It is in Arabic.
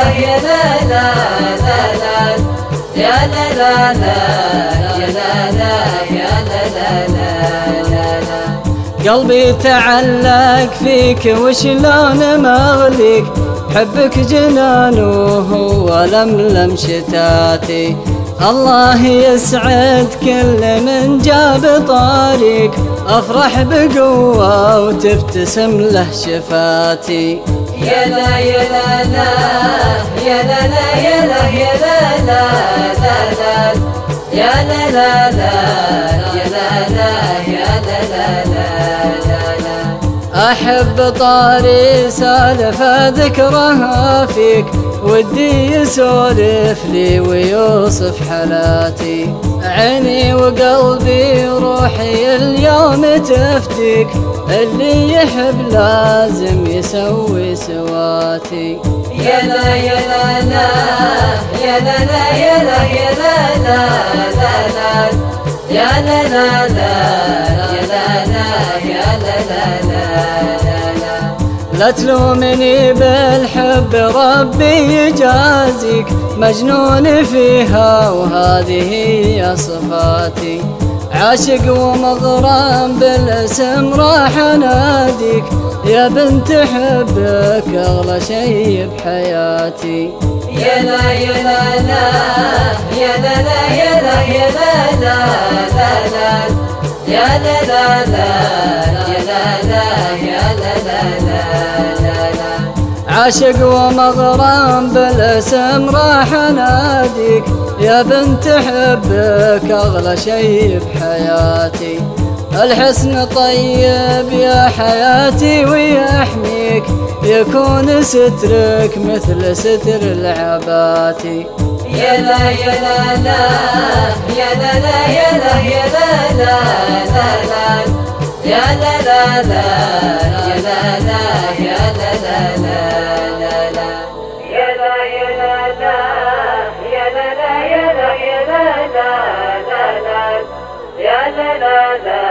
لا يا لا لا لا لا يا لا لا لا يا لا لا يا لا لا لا لا. قلبي تعلق فيك وشلون ما اغليك، حبك جنانه ولملم شتاتي. الله يسعد كل من جاب طاريك، افرح بقوة وتبتسم له شفاتي. يا لا يا لا لا يا لا لا يا لا يا لا لا لا لا يا لا لا لا يا لا لا يا لا لا لا لا. أحب طاري سالف ذكرها فيك، ودي يسولف لي ويوصف حالاتي. عيني وقلبي وروحي اليوم تفتيك، اللي يحب لازم يسوي سواتي. يا لا يا لا لا يا لا لا يا لا يا لا لا لا لا يا لا لا لا يا لا لا يا لا لا لا. لا تلومني بالحب ربي يجازيك، مجنون فيها وهذه هي صفاتي. عاشق ومغرم بالاسم راح اناديك، يا بنت حبك اغلى شي بحياتي. يا لا يا لا لا يا لا لا يا لا يا لا لا لا لا يا لا لا لا يا لا لا يا لا لا لا. عاشق ومغرم بالاسم راح اناديك، يا بنت حبك اغلى شي بحياتي. الحسن طيب يا حياتي ويحميك، يكون سترك مثل ستر العباتي. يا لا يا لا لا يا لا لا يا لا يا لا لا لا لا يا لا لا لا يا لا لا يا لا لا لا لا يا لا يا لا لا يا لا لا يا لا يا لا لا لا لا يا لا لا لا